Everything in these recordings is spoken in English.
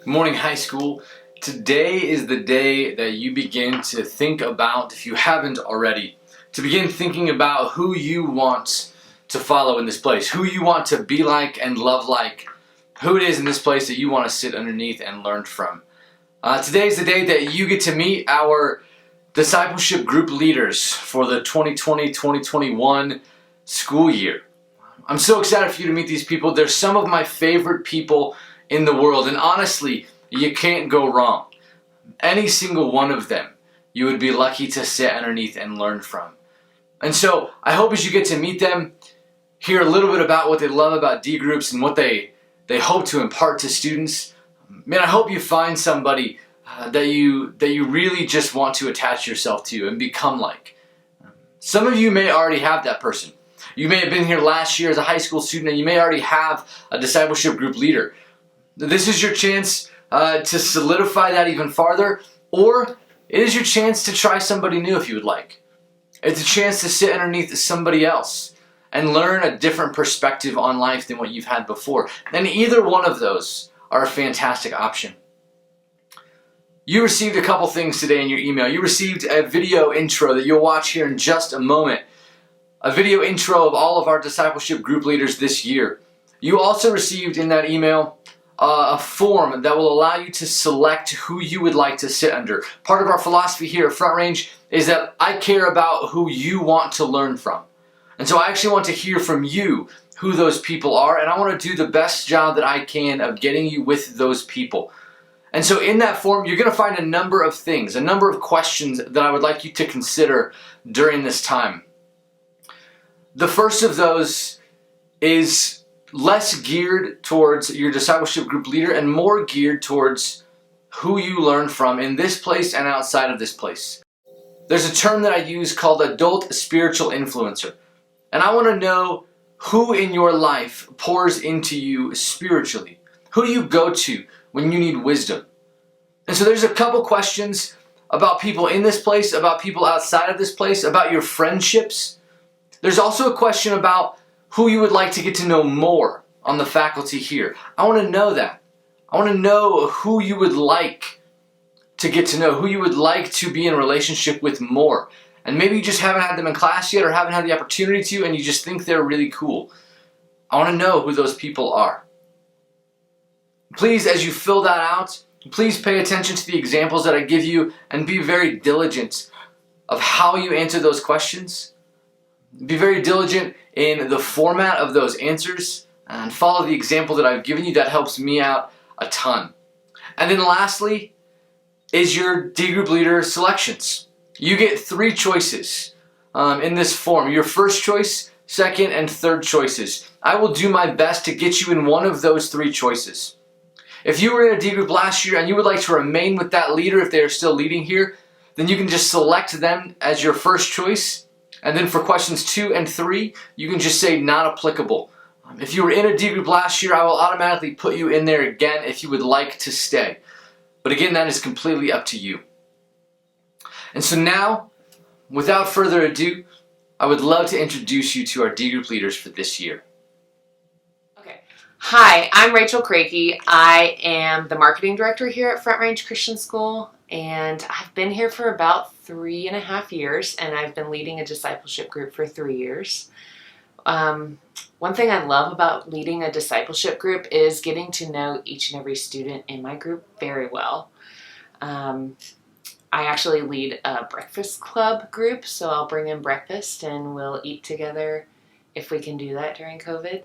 Good morning, high school. Today is the day that you begin to think about, if you haven't already, to begin thinking about who you want to follow in this place, who you want to be like and love like, who it is in this place that you want to sit underneath and learn from. Today is the day that you get to meet our discipleship group leaders for the 2020-2021 school year. I'm so excited for you to meet these people. They're some of my favorite people in the world, and honestly, you can't go wrong. Any single one of them you would be lucky to sit underneath and learn from. And so I hope as you get to meet them, hear a little bit about what they love about dGroups and what they hope to impart to students. Man, I hope you find somebody that you really just want to attach yourself to and become like. Some of you may already have that person. You may have been here last year as a high school student and you may already have a discipleship group leader. This is your chance to solidify that even farther, or it is your chance to try somebody new if you would like. It's a chance to sit underneath somebody else and learn a different perspective on life than what you've had before. And either one of those are a fantastic option. You received a couple things today in your email. You received a video intro that you'll watch here in just a moment. A video intro of all of our discipleship group leaders this year. You also received in that email a form that will allow you to select who you would like to sit under. Part of our philosophy here at Front Range is that I care about who you want to learn from. And so I actually want to hear from you who those people are, and I want to do the best job that I can of getting you with those people. And so in that form, you're going to find a number of things, a number of questions that I would like you to consider during this time. The first of those is less geared towards your discipleship group leader and more geared towards who you learn from in this place and outside of this place. There's a term that I use called adult spiritual influencer. And I want to know who in your life pours into you spiritually. Who do you go to when you need wisdom? And so there's a couple questions about people in this place, about people outside of this place, about your friendships. There's also a question about who you would like to get to know more on the faculty here. I want to know that. I want to know who you would like to get to know, who you would like to be in a relationship with more. And maybe you just haven't had them in class yet or haven't had the opportunity to, and you just think they're really cool. I want to know who those people are. Please, as you fill that out, please pay attention to the examples that I give you and be very diligent of how you answer those questions. Be very diligent in the format of those answers and follow the example that I've given you. That helps me out a ton. And then lastly is your dGroup leader selections. You get 3 choices in this form. Your first choice, second, and third choices. I will do my best to get you in one of those 3 choices. If you were in a dGroup last year and you would like to remain with that leader if they are still leading here, then you can just select them as your first choice. And then for questions 2 and 3, you can just say not applicable. If you were in a dGroup last year, I will automatically put you in there again if you would like to stay. But again, that is completely up to you. And so now, without further ado, I would love to introduce you to our dGroup leaders for this year. Okay. Hi, I'm Rachel Crakey. I am the marketing director here at Front Range Christian School. And I've been here for about 3.5 years, and I've been leading a discipleship group for 3 years. One thing I love about leading a discipleship group is getting to know each and every student in my group very well. I actually lead a breakfast club group, so I'll bring in breakfast and we'll eat together if we can do that during COVID.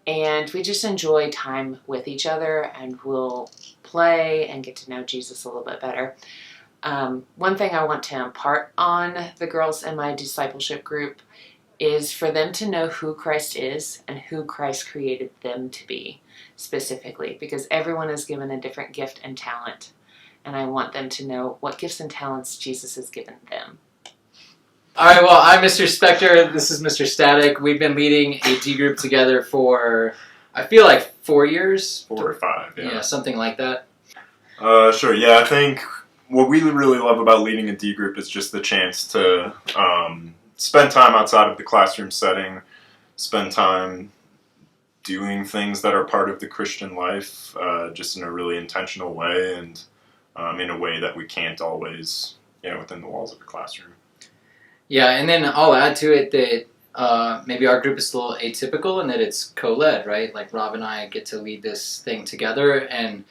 And we just enjoy time with each other, and we'll play and get to know Jesus a little bit better. One thing I want to impart on the girls in my discipleship group is for them to know who Christ is and who Christ created them to be specifically, because everyone is given a different gift and talent, and I want them to know what gifts and talents Jesus has given them. All right, well, I'm Mr. Spector. This is Mr. Static. We've been leading a dGroup together for, I feel like 4 years? 4 or 5, yeah. Yeah, something like that. Sure, yeah, I think what we really love about leading a dGroup is just the chance to spend time outside of the classroom setting, spend time doing things that are part of the Christian life, just in a really intentional way, and in a way that we can't always, within the walls of a classroom. Yeah, and then I'll add to it that maybe our group is a little atypical in that it's co-led, right? Like Rob and I get to lead this thing together, and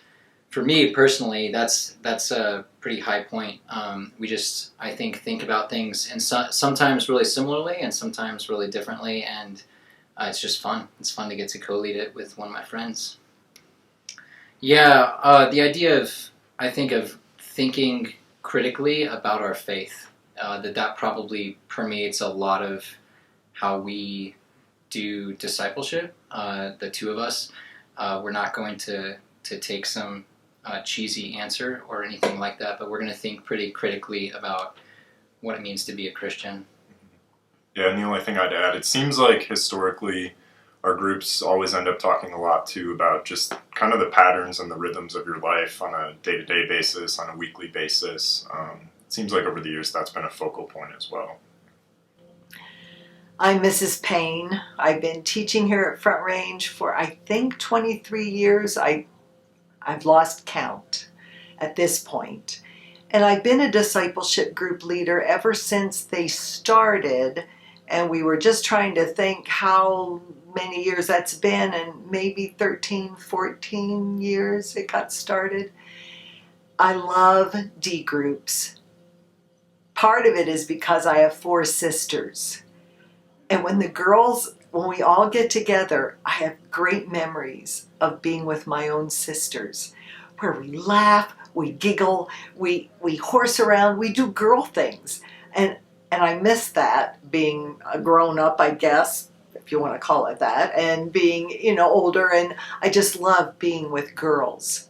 for me personally, that's a pretty high point. We just, I think about things and sometimes really similarly and sometimes really differently, and it's just fun. It's fun to get to co-lead it with one of my friends. Yeah, the idea of, I think, of thinking critically about our faith, that probably permeates a lot of how we do discipleship. The two of us, we're not going to take some cheesy answer or anything like that, but we're going to think pretty critically about what it means to be a Christian. Yeah, and the only thing I'd add, it seems like historically our groups always end up talking a lot too about just kind of the patterns and the rhythms of your life on a day-to-day basis, on a weekly basis. It seems like over the years that's been a focal point as well. I'm Mrs. Payne. I've been teaching here at Front Range for, I think, 23 years. I've lost count at this point. And I've been a discipleship group leader ever since they started, and we were just trying to think how many years that's been, and maybe 13, 14 years it got started. I love D groups. Part of it is because I have 4 sisters. And when we all get together, I have great memories of being with my own sisters, where we laugh, we giggle, we horse around, we do girl things. And I miss that, being a grown up, I guess, if you want to call it that, and being, older, and I just love being with girls.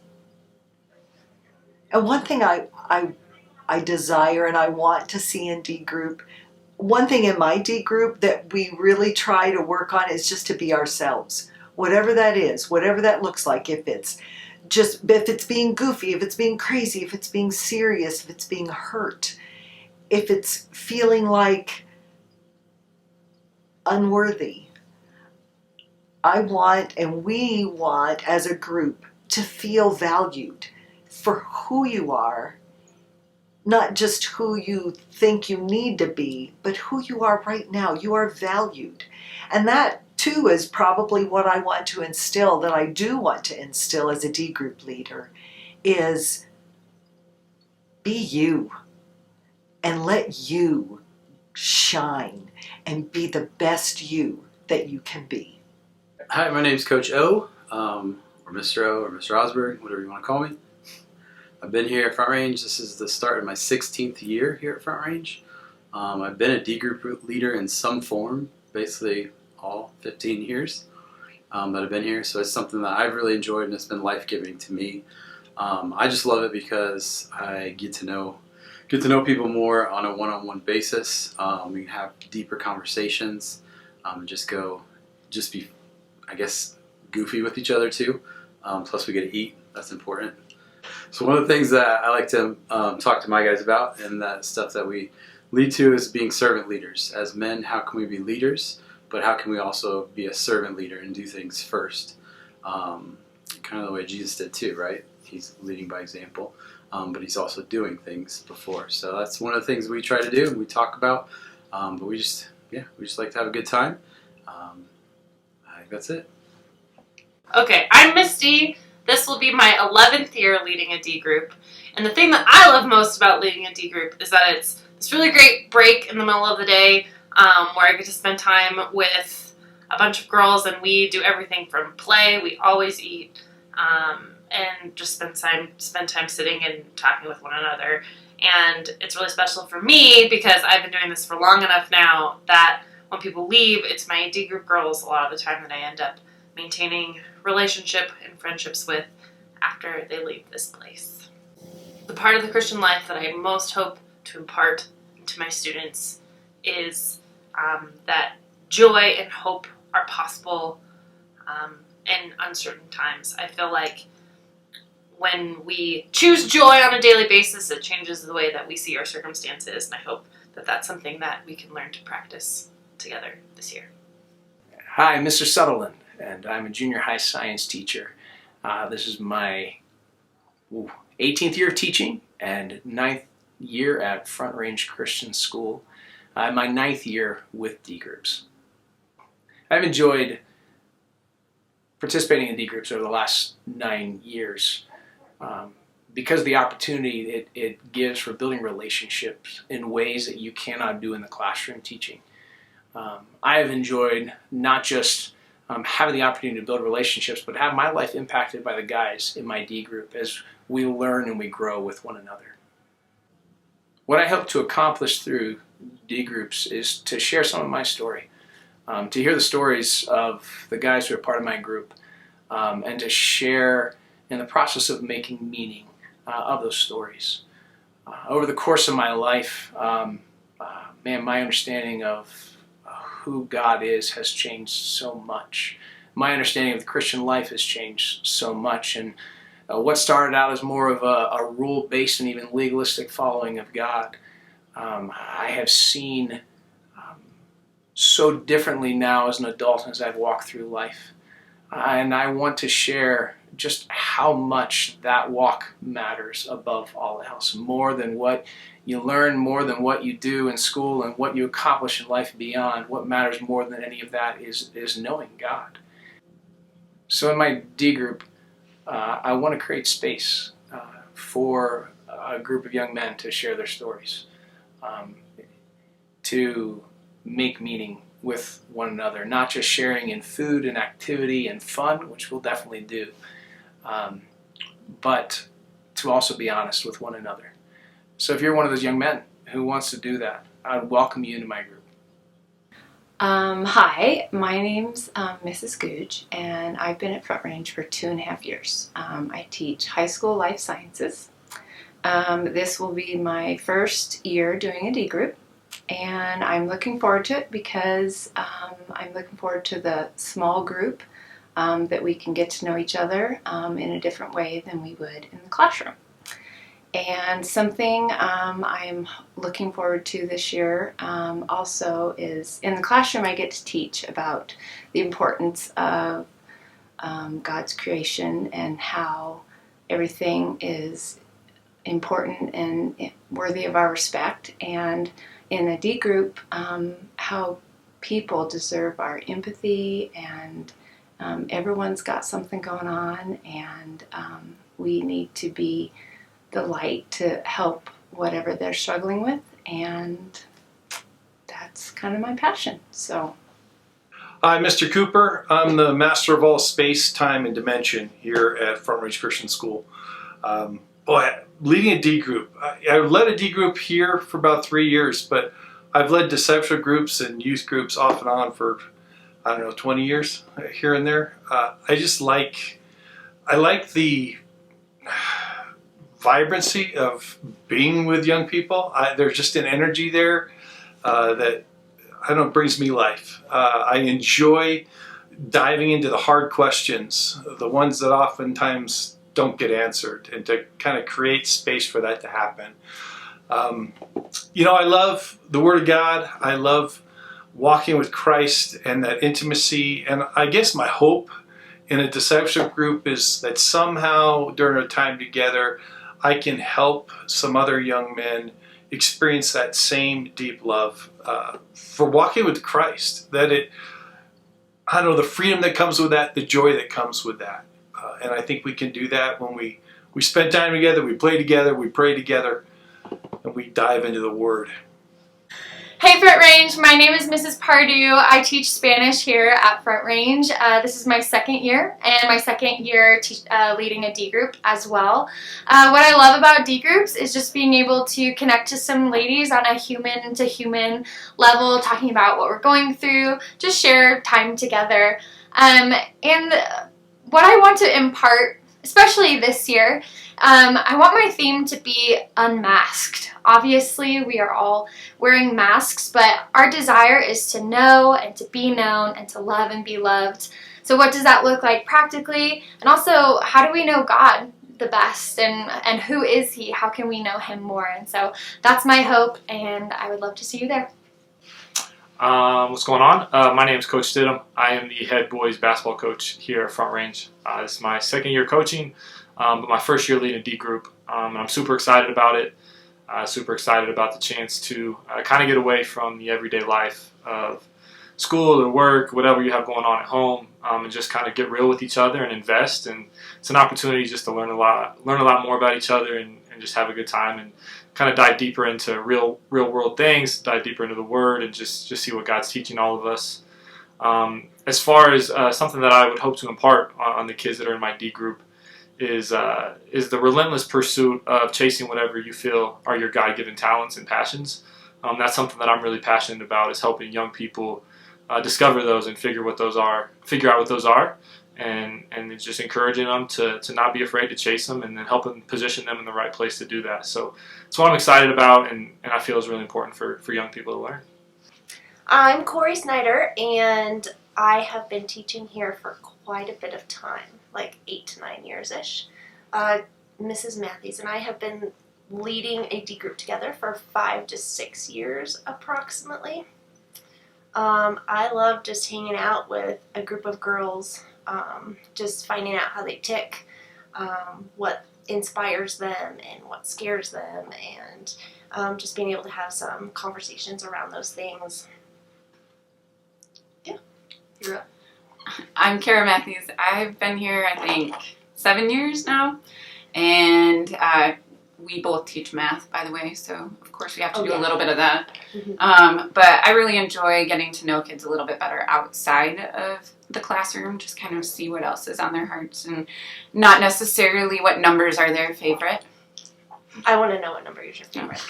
And one thing I desire and I want to see in D group, one thing in my D group that we really try to work on is just to be ourselves. Whatever that is, whatever that looks like, if it's being goofy, if it's being crazy, if it's being serious, if it's being hurt, if it's feeling like unworthy. I want, and we want as a group, to feel valued for who you are, not just who you think you need to be, but who you are right now. You are valued. And that too is probably what I want to instill, that I do want to instill as a D group leader, is be you and let you shine and be the best you that you can be. Hi, my name's Coach O, or Mr. O, or Mr. Osberg, whatever you want to call me. I've been here at Front Range. This is the start of my 16th year here at Front Range. I've been a D group leader in some form, basically all 15 years that I've been here. So it's something that I've really enjoyed, and it's been life-giving to me. I just love it because I get to know people more on a one-on-one basis. We can have deeper conversations, and just be, I guess, goofy with each other too. Plus we get to eat. That's important. So one of the things that I like to talk to my guys about, and that stuff that we lead to, is being servant leaders. As men, how can we be leaders, but how can we also be a servant leader and do things first? Kind of the way Jesus did too, right? He's leading by example, but he's also doing things before. So that's one of the things we try to do and we talk about, but we just like to have a good time. I think that's it. Okay, I'm Misty. This will be my 11th year leading a D group. And the thing that I love most about leading a D group is that it's this really great break in the middle of the day where I get to spend time with a bunch of girls, and we do everything from play, we always eat, and just spend time sitting and talking with one another. And it's really special for me because I've been doing this for long enough now that when people leave, it's my D group girls a lot of the time that I end up maintaining relationship and friendships with after they leave this place. The part of the Christian life that I most hope to impart to my students is that joy and hope are possible in uncertain times. I feel like when we choose joy on a daily basis, it changes the way that we see our circumstances, and I hope that that's something that we can learn to practice together this year. Hi, Mr. Sutherland. and I'm a junior high science teacher. This is my 18th year of teaching and 9th year at Front Range Christian School. My 9th year with dGroups. I've enjoyed participating in dGroups over the last 9 years because of the opportunity it gives for building relationships in ways that you cannot do in the classroom teaching. I have enjoyed not just having the opportunity to build relationships, but have my life impacted by the guys in my dGroup as we learn and we grow with one another. What I hope to accomplish through dGroups is to share some of my story, to hear the stories of the guys who are part of my group, and to share in the process of making meaning of those stories. Over the course of my life, my understanding of who God is has changed so much. My understanding of the Christian life has changed so much, and what started out as more of a rule-based and even legalistic following of God, I have seen so differently now as an adult as I've walked through life. And I want to share just how much that walk matters above all else, more than what you learn, more than what you do in school and what you accomplish in life beyond. What matters more than any of that is knowing God. So in my dGroup, I want to create space for a group of young men to share their stories, to make meaning with one another, not just sharing in food and activity and fun, which we'll definitely do, but to also be honest with one another. So if you're one of those young men who wants to do that, I'd welcome you into my group. Hi, my name's Mrs. Googe, and I've been at Front Range for 2.5 years. I teach high school life sciences. This will be my first year doing a dGroup, and I'm looking forward to it because I'm looking forward to the small group that we can get to know each other in a different way than we would in the classroom. And something I'm looking forward to this year also is in the classroom I get to teach about the importance of God's creation and how everything is important and worthy of our respect, and in a dGroup how people deserve our empathy, and everyone's got something going on, and we need to be the light to help whatever they're struggling with, and that's kind of my passion. So I'm Mr. Cooper. I'm the master of all space, time, and dimension here at Front Range Christian School. Leading a dGroup. I've led a dGroup here for about 3 years, but I've led discipleship groups and youth groups off and on for, 20 years here and there. I like the vibrancy of being with young people. There's just an energy there that brings me life. I enjoy diving into the hard questions, the ones that oftentimes don't get answered, and to kind of create space for that to happen. I love the Word of God. I love walking with Christ and that intimacy. And I guess my hope in a discipleship group is that somehow during our time together, I can help some other young men experience that same deep love for walking with Christ. The freedom that comes with that, the joy that comes with that. And I think we can do that when we spend time together, we play together, we pray together, and we dive into the Word. Hey Front Range, my name is Mrs. Pardue. I teach Spanish here at Front Range. This is my second year, and my second year leading a dGroup as well. What I love about dGroups is just being able to connect to some ladies on a human-to-human level, talking about what we're going through, just share time together. And what I want to impart, especially this year, I want my theme to be unmasked. Obviously, we are all wearing masks, but our desire is to know and to be known and to love and be loved. So what does that look like practically? And also, how do we know God the best? And who is He? How can we know Him more? And so that's my hope, and I would love to see you there. What's going on? My name is Coach Stidham. I am the head boys basketball coach here at Front Range. This is my second year coaching, but my first year leading D group. And I'm super excited about it. Super excited about the chance to kind of get away from the everyday life of school or work, whatever you have going on at home, and just kind of get real with each other and invest. And it's an opportunity just to learn a lot more about each other and just have a good time and kind of dive deeper into real world things, dive deeper into the Word, and just see what God's teaching all of us. As far as something that I would hope to impart on the kids that are in my D group is the relentless pursuit of chasing whatever you feel are your God-given talents and passions. That's something that I'm really passionate about, is helping young people discover those and figure out what those are, and it's just encouraging them to not be afraid to chase them, and then helping position them in the right place to do that. So it's what I'm excited about, and I feel is really important for young people to learn. I'm Corey Snyder, and I have been teaching here for quite a bit of time, like 8 to 9 years-ish. Mrs. Matthews and I have been leading a D group together for 5 to 6 years approximately. I love just hanging out with a group of girls, just finding out how they tick, what inspires them and what scares them, and just being able to have some conversations around those things. Yeah, you're up. I'm Kara Matthews. I've been here, I think, 7 years now, and we both teach math, by the way, so of course we have to do a little bit of that. Mm-hmm. But I really enjoy getting to know kids a little bit better outside of the classroom, just kind of see what else is on their hearts, and not necessarily what numbers are their favorite. I want to know what number is your favorite.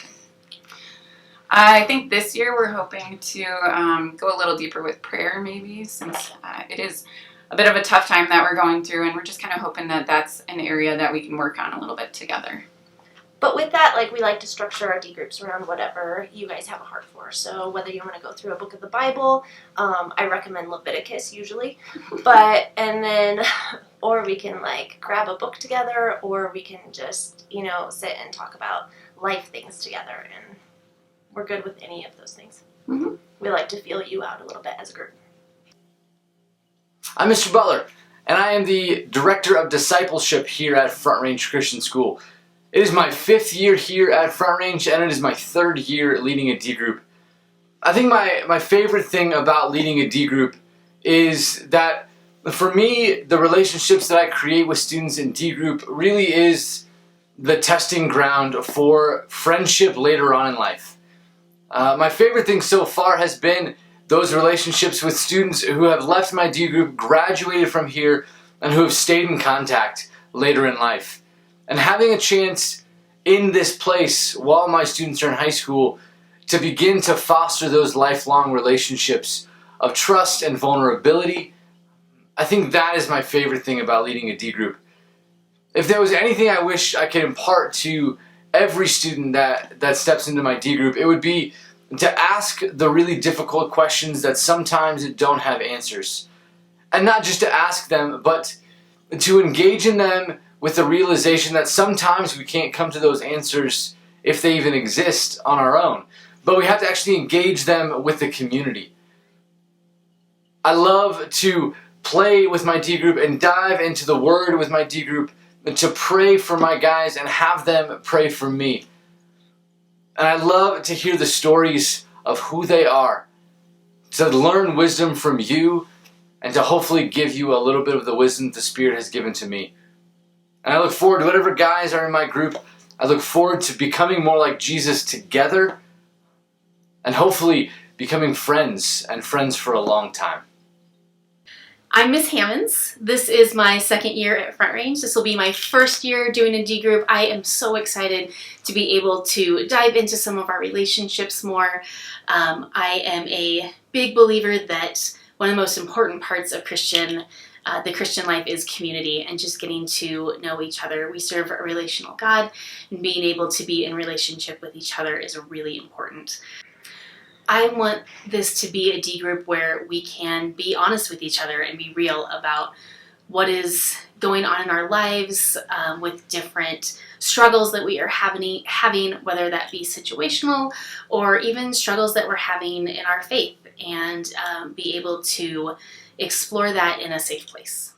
I think this year we're hoping to go a little deeper with prayer, maybe, since it is a bit of a tough time that we're going through, and we're just kind of hoping that that's an area that we can work on a little bit together. But with that, like, we like to structure our D groups around whatever you guys have a heart for. So whether you want to go through a book of the Bible, I recommend Leviticus usually, or we can like grab a book together, or we can just, sit and talk about life things together, and we're good with any of those things. Mm-hmm. We like to feel you out a little bit as a group. I'm Mr. Butler, and I am the Director of Discipleship here at Front Range Christian School. It is my 5th year here at Front Range, and it is my 3rd year leading a D group. I think my favorite thing about leading a D group is that, for me, the relationships that I create with students in D group really is the testing ground for friendship later on in life. My favorite thing so far has been those relationships with students who have left my D group, graduated from here, and who have stayed in contact later in life. And having a chance in this place while my students are in high school to begin to foster those lifelong relationships of trust and vulnerability, I think that is my favorite thing about leading a D group. If there was anything I wish I could impart to every student that steps into my D group, it would be to ask the really difficult questions that sometimes don't have answers. And not just to ask them, but to engage in them with the realization that sometimes we can't come to those answers if they even exist on our own. But we have to actually engage them with the community. I love to play with my D group and dive into the Word with my D group, and to pray for my guys and have them pray for me. And I love to hear the stories of who they are, to learn wisdom from you, and to hopefully give you a little bit of the wisdom the Spirit has given to me. And I look forward to whatever guys are in my group. I look forward to becoming more like Jesus together, and hopefully becoming friends, and friends for a long time. I'm Miss Hammonds. This is my 2nd year at Front Range. This will be my 1st year doing a D group. I am so excited to be able to dive into some of our relationships more. I am a big believer that one of the most important parts of the Christian life is community, and just getting to know each other. We serve a relational God, and being able to be in relationship with each other is really important. I want this to be a D group where we can be honest with each other and be real about what is going on in our lives, with different struggles that we are having, whether that be situational or even struggles that we're having in our faith. and be able to explore that in a safe place.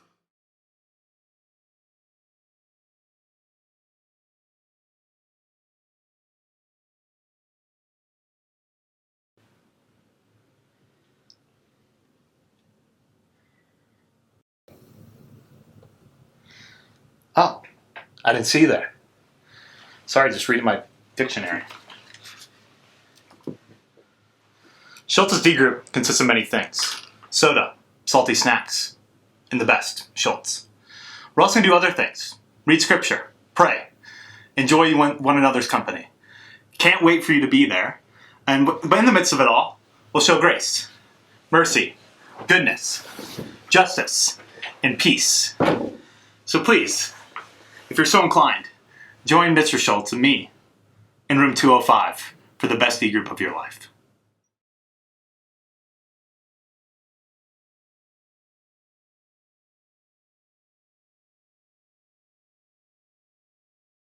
Oh, I didn't see that. Sorry, just reading my dictionary. Schultz's D group consists of many things. Soda, salty snacks, and the best, Schultz. We're also going to do other things. Read scripture, pray, enjoy one another's company. Can't wait for you to be there. But in the midst of it all, we'll show grace, mercy, goodness, justice, and peace. So please, if you're so inclined, join Mr. Schultz and me in room 205 for the best D group of your life.